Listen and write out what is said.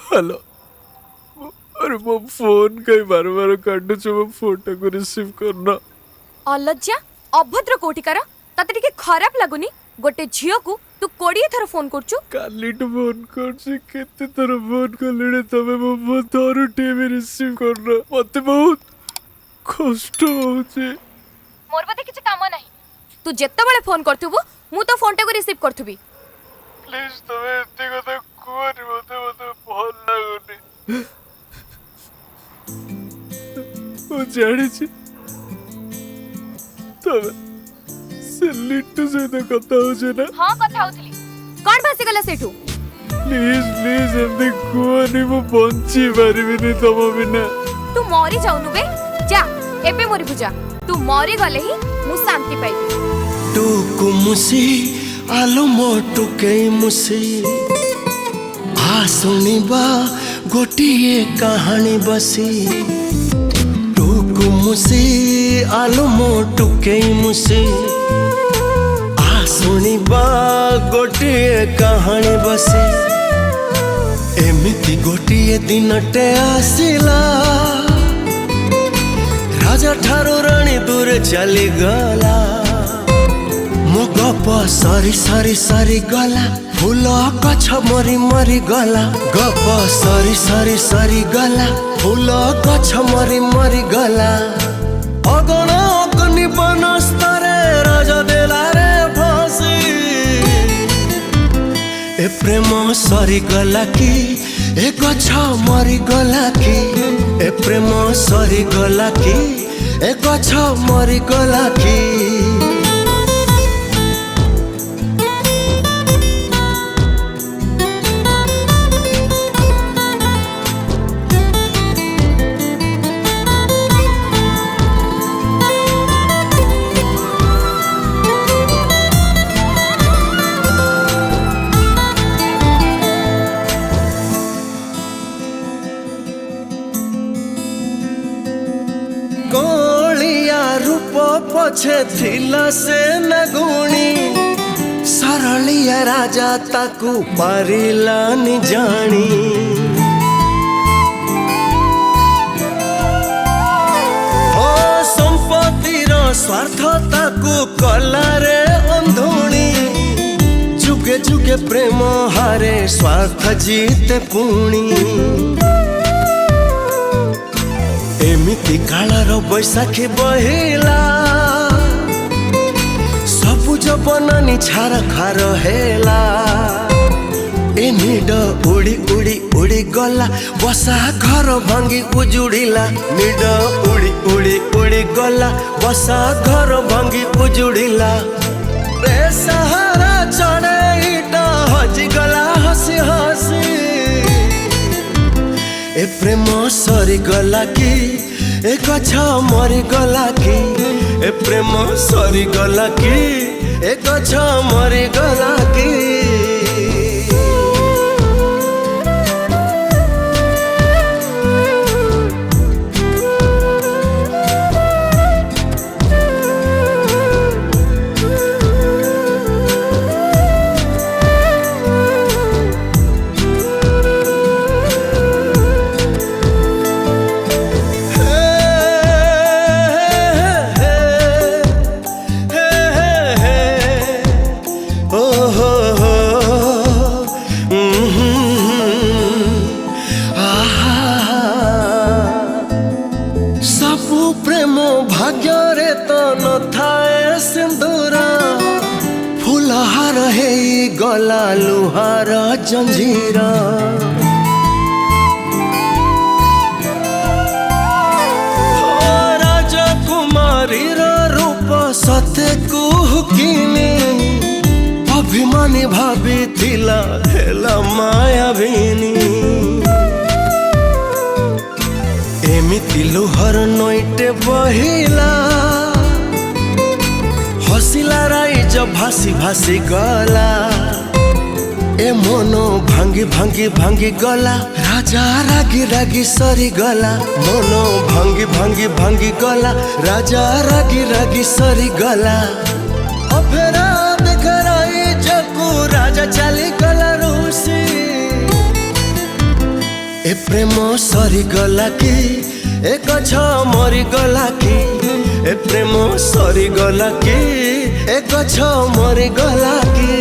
Hello. अरे मो phone कहीं बार बार काटुच मो फोन को रिसीव करना। अलज्जा अभद्र कोटिकार तते टिके खराब लागुनी गोटे झियो को तू 20 थर फोन करचु। कालीटू फोन करछि केते थर फोन कलेडे तबे मो फोन थरु टीवी रिसीव करना मते बहुत कष्ट होउछि। मोर बदे किछ काम नाही तू जेत्ते बेले फोन करथुबु मु तो फोन टा को रिसीव करथुबी। प्लीज तबे एते कथा कोनी मते मते भल लागुनी। ओ जानिछि तबे से लिट्टू सहित कथा होछे ना। हां कथा होतली कोन भासी गला सेठू। प्लीज प्लीज एते कोनी मो बंची पारिबिनी तम बिना। तू मरी जाउनु बे जा एबे मोरी पूजा तू मरी गले ही मु शांति पाइबी। टुकु मुसी आलो मोटु के मुसी आ सुनिबा गोटिए कहानी बसी। टुकु मुसी आलो मोटु के मुसी आ सुनिबा गोटिए कहानी बसी। एमिति गोटिए दिनटे आसिला राजा ठारो रानी दूर चली गला। मो गप सरी सरी सरी गला फूल गछ मरी मरी गला। गप सरी सरी सरी गला फूल गछ मरी मरी गला। अगन अग्नि बनस्तरे राजा देला रे फांसी। ए प्रेम सरी गला कि ए गछ मरी गला कि ए प्रेम सरी गला कि ए गछ मरी गला कि। पछे थिला से नगुणी सरलिया राजा ताकू पारिलानी जानी। ओ संपत्तिर स्वार्थ ताकू कलारे अंधुणी। जुगे जुगे प्रेम हारे स्वार्थ जीते पुणी। एमिति कालर बैशाखी बहिला सबुज बनानी छार खार हेला। ए निड उड़ी उड़ी उड़ी गला बसा घर भांगी उजुड़िला। निड उड़ी उड़ी उड़ी गला बसा घर भांगी उजुड़िला। रे सहारा चढ़े इटा हजी गला हसी हसी। ए प्रेम सरी गला कि ए गछ मरी गला कि ए प्रेम सरी गला कि ए गछ मरी गला कि। प्रेम भाग्य तो न थाए सिंदूरा फूलहार हे गला लुहार जंजीरा। राजकुमारी रूप सते कुहकिनी अभिमानी भाभी थिला हेला मायाभिनी। एमिति लुहर नईटे बहिला हसिला राइज भासी भासी गला। ए मनो भांगी भांगी भांगी गला राजा रागी रागी सरी गला। मनो भांगी भांगी भांगी गला राजा रागी रागी सरी गला। अफेरा देखराई जकू राजा चली गला रूसी। ए प्रेम सरीगला कि ए गछ मरीगला कि ए प्रेम सरीगला कि ए गछ मरीगला कि